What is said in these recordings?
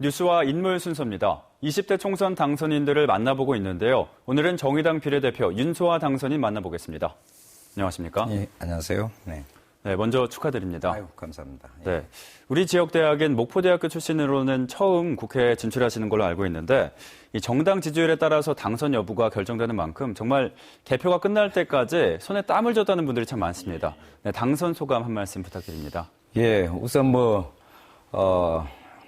뉴스와 인물 순서입니다. 20대 총선 당선인들을 만나보고 있는데요. 오늘은 정의당 비례대표 윤소아 당선인 만나보겠습니다. 안녕하십니까? 네, 안녕하세요. 네. 네, 먼저 축하드립니다. 아유, 감사합니다. 네, 우리 지역 대학인 목포대학교 출신으로는 처음 국회에 진출하시는 걸로 알고 있는데 이 정당 지지율에 따라서 당선 여부가 결정되는 만큼 정말 개표가 끝날 때까지 손에 땀을 줬다는 분들이 참 많습니다. 네, 당선 소감 한 말씀 부탁드립니다. 예, 우선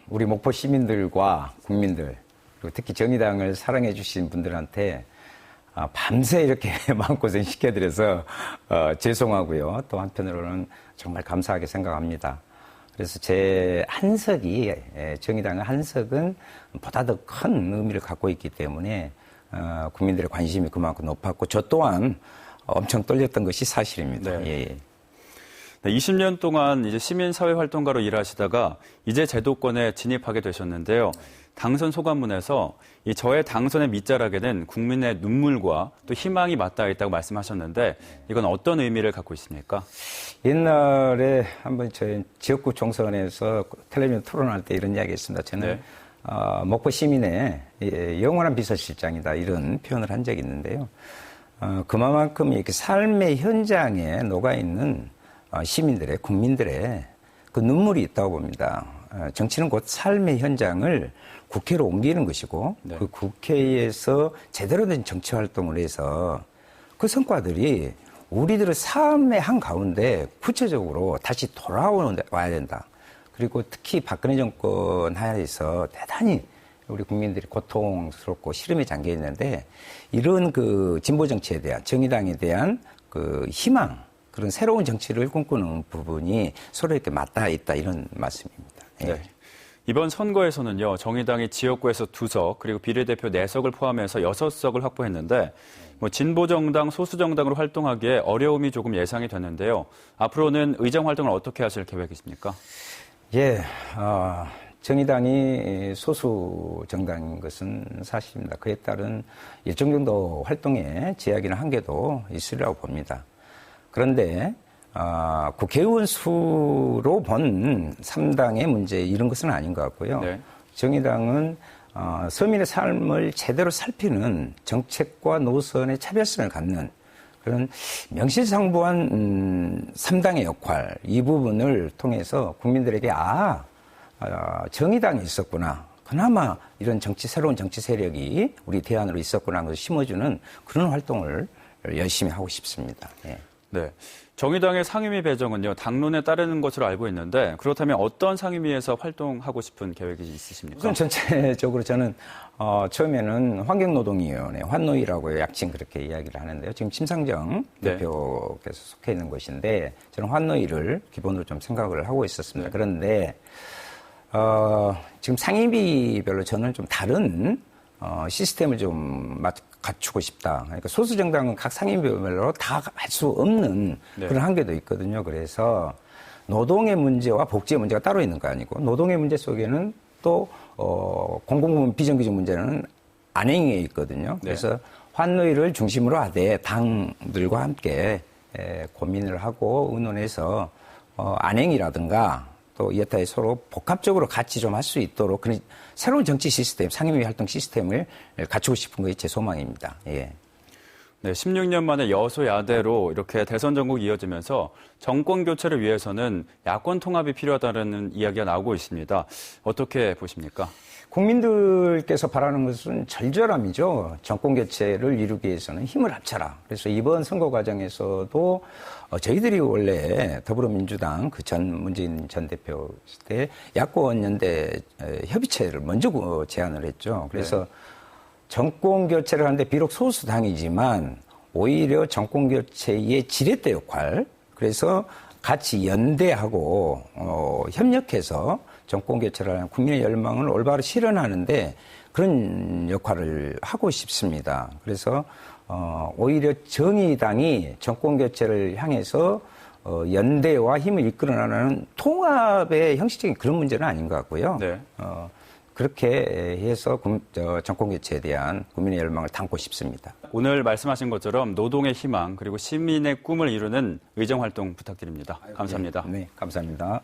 우리 목포 시민들과 국민들, 그리고 특히 정의당을 사랑해 주신 분들한테 밤새 이렇게 마음고생 시켜드려서 죄송하고요. 또 한편으로는 정말 감사하게 생각합니다. 그래서 제 한석이, 정의당의 한석은 보다 더 큰 의미를 갖고 있기 때문에 국민들의 관심이 그만큼 높았고 저 또한 엄청 떨렸던 것이 사실입니다. 네. 예. 네, 20년 동안 이제 시민사회활동가로 일하시다가 이제 제도권에 진입하게 되셨는데요. 당선 소감문에서 이 저의 당선의 밑자락에는 국민의 눈물과 또 희망이 맞닿아 있다고 말씀하셨는데 이건 어떤 의미를 갖고 있습니까? 옛날에 한번 저희 지역구 총선에서 텔레비전 토론할 때 이런 이야기 했습니다. 저는 목포 시민의 영원한 비서실장이다 이런 표현을 한 적이 있는데요. 그만큼 이렇게 삶의 현장에 녹아있는 시민들의, 국민들의 그 눈물이 있다고 봅니다. 정치는 곧 삶의 현장을 국회로 옮기는 것이고 네. 그 국회에서 제대로 된 정치 활동을 해서 그 성과들이 우리들의 삶의 한가운데 구체적으로 다시 돌아와야 된다. 그리고 특히 박근혜 정권 하에서 대단히 우리 국민들이 고통스럽고 시름에 잠겨 있는데 이런 그 진보 정치에 대한 정의당에 대한 그 희망 그런 새로운 정치를 꿈꾸는 부분이 서로 이렇게 맞닿아 있다 이런 말씀입니다. 예. 네. 이번 선거에서는요, 정의당이 지역구에서 2석, 그리고 비례대표 4석을 포함해서 6석을 확보했는데, 진보정당, 소수정당으로 활동하기에 어려움이 조금 예상이 되는데요. 앞으로는 의정 활동을 어떻게 하실 계획이십니까? 예, 정의당이 소수정당인 것은 사실입니다. 그에 따른 일정 정도 활동에 제약이나 한계도 있으리라고 봅니다. 그런데 국회의원 수로 본 3당의 문제 이런 것은 아닌 것 같고요. 네. 정의당은 서민의 삶을 제대로 살피는 정책과 노선의 차별성을 갖는 그런 명실상부한 3당의 역할 이 부분을 통해서 국민들에게 정의당이 있었구나. 그나마 이런 새로운 정치 세력이 우리 대안으로 있었구나 하는 것을 심어주는 그런 활동을 열심히 하고 싶습니다. 예. 네. 정의당의 상임위 배정은요, 당론에 따르는 것으로 알고 있는데 그렇다면 어떤 상임위에서 활동하고 싶은 계획이 있으십니까? 우선 전체적으로 저는 처음에는 환경노동위원회, 환노위라고 약칭 그렇게 이야기를 하는데요. 지금 심상정 대표께서 속해 있는 것인데 저는 환노위를 기본으로 좀 생각을 하고 있었습니다. 그런데 지금 상임위별로 저는 좀 다른 시스템을 좀 갖추고 싶다. 그러니까 소수정당은 각 상임위별로 다 할 수 없는 그런 한계도 있거든요. 그래서 노동의 문제와 복지의 문제가 따로 있는 거 아니고 노동의 문제 속에는 또 공공부문 비정규직 문제는 안행위에 있거든요. 그래서 환노위를 중심으로 하되 당들과 함께 고민을 하고 의논해서 안행위라든가 또 여타에 서로 복합적으로 같이 좀 할 수 있도록 그런 새로운 정치 시스템, 상임위 활동 시스템을 갖추고 싶은 것이 제 소망입니다. 예. 네, 16년 만에 여소야대로 이렇게 대선 전국이 이어지면서 정권 교체를 위해서는 야권 통합이 필요하다는 이야기가 나오고 있습니다. 어떻게 보십니까? 국민들께서 바라는 것은 절절함이죠. 정권 교체를 이루기 위해서는 힘을 합쳐라. 그래서 이번 선거 과정에서도 저희들이 원래 더불어민주당 그 문재인 전 대표 때 야권 연대 협의체를 먼저 제안을 했죠. 그래서 정권 교체를 하는데 비록 소수당이지만 오히려 정권 교체의 지렛대 역할, 그래서 같이 연대하고 협력해서 정권 교체를 하는 국민의 열망을 올바로 실현하는데 그런 역할을 하고 싶습니다. 그래서 오히려 정의당이 정권 교체를 향해서 연대와 힘을 이끌어나가는 통합의 형식적인 그런 문제는 아닌 것 같고요. 네. 그렇게 해서 정권 교체에 대한 국민의 열망을 담고 싶습니다. 오늘 말씀하신 것처럼 노동의 희망 그리고 시민의 꿈을 이루는 의정 활동 부탁드립니다. 감사합니다. 네, 감사합니다.